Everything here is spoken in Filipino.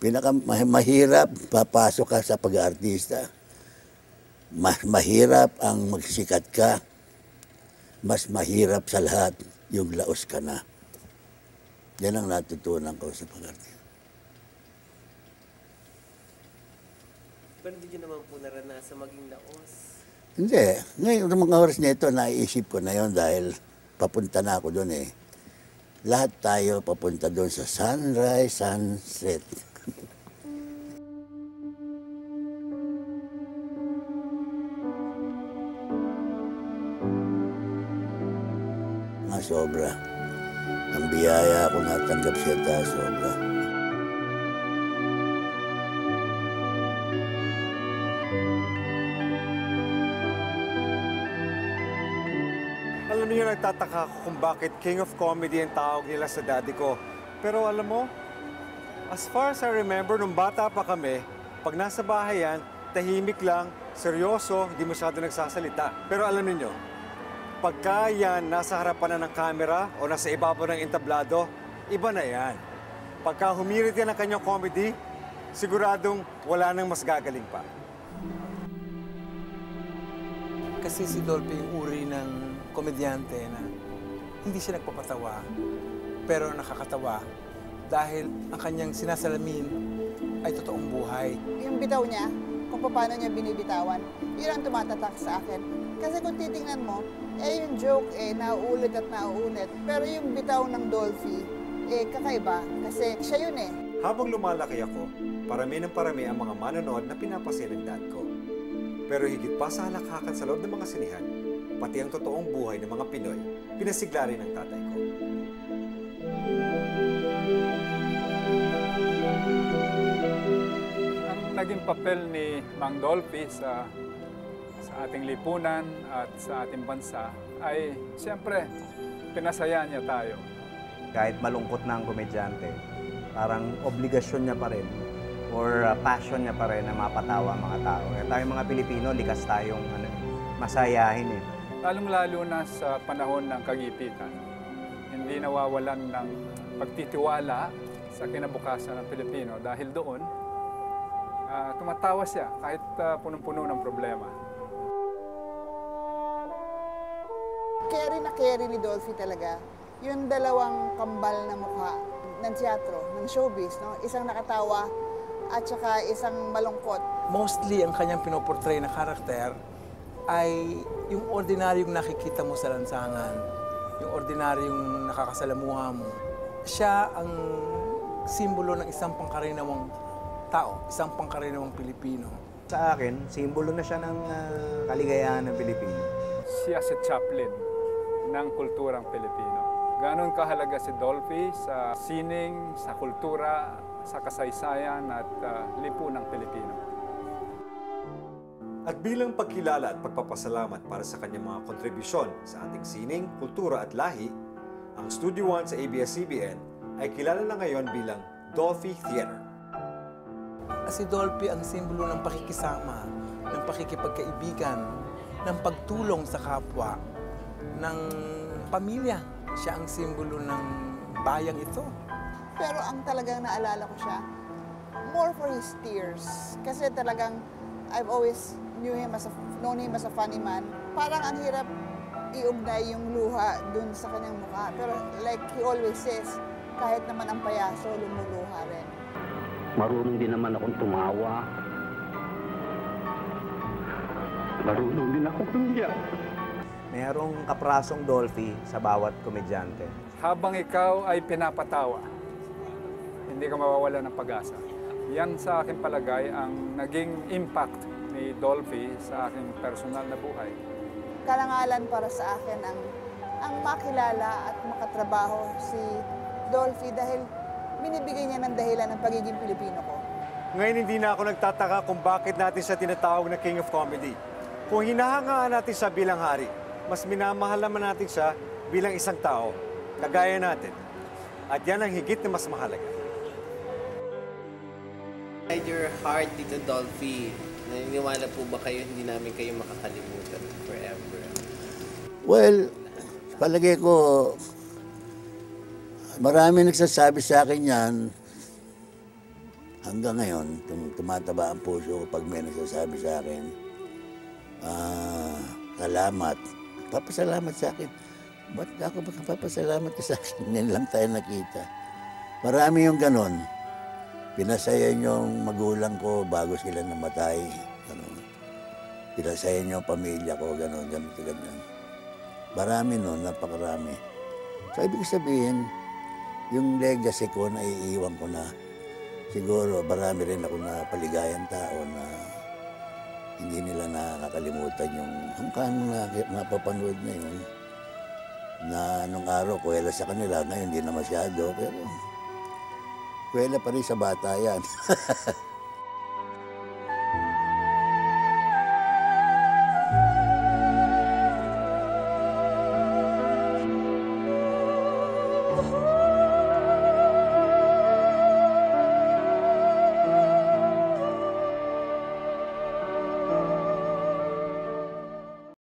Mahirap papasok ka sa pag-aartista. Mas mahirap ang magsikat ka. Mas mahirap sa lahat yung laos ka na. Yan ang natutunan ko sa pag-aartista. Pero hindi naman po naranasan maging laos. Hindi. Ngayon, mga oras na ito, naiisip ko na yon dahil papunta na ako doon eh. Lahat tayo papunta doon sa sunrise, sunset. Sobra. Ang biyaya ko natanggap siya sobra. Alam niyo, nagtataka ako kung bakit King of Comedy ang tawag nila sa daddy ko. Pero alam mo, as far as I remember, nung bata pa kami, pag nasa bahay yan, tahimik lang, seryoso, hindi masyado nagsasalita. Pero alam niyo, pagka yan nasa harapan na ng kamera o nasa ibabaw ng entablado, iba na yan. Pagka humirit yan ng kanyang comedy, siguradong wala nang mas gagaling pa. Kasi si Dolphy yung uri ng komedyante na hindi siya nagpapatawa, pero nakakatawa dahil ang kanyang sinasalamin ay totoong buhay. Yung bitaw niya, kung paano niya binibitawan, yun ang tumatatak sa akin. Kasi kung titingnan mo, yung joke nauulit at nauulit. Pero yung bitaw ng Dolphy, kakaiba. Kasi siya yun eh. Habang lumalaki ako, parami ng parami ang mga manonood na pinapasin ng dad ko. Pero higit pa sa halakhakan sa loob ng mga sinihan, pati ang totoong buhay ng mga Pinoy, pinasigla rin ng tatay ko. Ang naging papel ni Mang Dolphy sa ating lipunan at sa ating bansa ay siyempre pinasaya niya tayo. Kahit malungkot na ang komedyante, parang obligasyon niya pa rin or passion niya pa rin na mapatawa ang mga tao. Kaya tayong mga Pilipino, likas tayong masayahin eh. Lalong-lalo na sa panahon ng kagipitan, hindi nawawalan ng pagtitiwala sa kinabukasan ng Pilipino dahil doon tumatawa siya kahit punong-puno ng problema. Carry ni Dolphy talaga yung dalawang kambal na mukha ng teatro, ng showbiz, no? Isang nakatawa at saka isang malungkot. Mostly ang kanyang pinoportray na karakter ay yung ordinaryong nakikita mo sa lansangan, yung ordinaryong nakakasalamuha mo. Siya ang simbolo ng isang pangkarinawang tao, isang pangkarinawang Pilipino. Sa akin, simbolo na siya ng kaligayahan ng Pilipino. Siya si Chaplin ng kulturang Pilipino. Ganon kahalaga si Dolphy sa sining, sa kultura, sa kasaysayan at lipunang Pilipino. At bilang pagkilala at pagpapasalamat para sa kanyang mga kontribusyon sa ating sining, kultura at lahi, ang Studio One sa ABS-CBN ay kilala na ngayon bilang Dolphy Theater. Si Dolphy ang simbolo ng pakikisama, ng pakikipagkaibigan, ng pagtulong sa kapwa, ng pamilya. Siya ang simbolo ng bayang ito. Pero ang talagang naalala ko siya, more for his tears. Kasi talagang I've always known him as a funny man. Parang ang hirap iugnay yung luha dun sa kanyang mukha. Pero like he always says, kahit naman ang payaso, lumuluha rin. Marunong din naman akong tumawa. Marunong din akong umiyak. Mayroong kaprasong Dolphy sa bawat komedyante. Habang ikaw ay pinapatawa, hindi ka mawawala ng pag-asa. Yan sa aking palagay ang naging impact ni Dolphy sa aking personal na buhay. Karangalan para sa akin ang makilala at makatrabaho si Dolphy dahil binibigay niya ng dahilan ng pagiging Pilipino ko. Ngayon hindi na ako nagtataka kung bakit natin siya tinatawag na King of Comedy. Kung hinahangaan natin siya bilang hari, mas minamahal naman natin siya bilang isang tao, kagaya natin. At yan ang higit na mas mahalaga. Inside your heart, Tito Dolphy, naniniwala po ba kayo hindi namin kayo makakalimutan forever? Well, palagay ko, marami nagsasabi sa akin yan. hanggang ngayon, tumataba ang puso ko pag may nagsasabi sa akin, salamat. Papasalamat sa akin. Ba't ako magpapasalamat ka sa akin? Ngayon lang tayo nakita. Marami yung ganon. Pinasaya niyo yung magulang ko bago sila namatay. Ano, pinasaya niyo yung pamilya ko, ganon, ganyan. Marami nun, napakarami. So, ibig sabihin, yung legacy ko, naiiwan ko na. Siguro, marami rin ako na paligayang tao na hindi nila nakakalimutan yung hanggang na mapapanood na yun. Na nung araw, kuwela sa kanila, ngayon hindi na masyado, pero kuwela pa rin sa bata yan.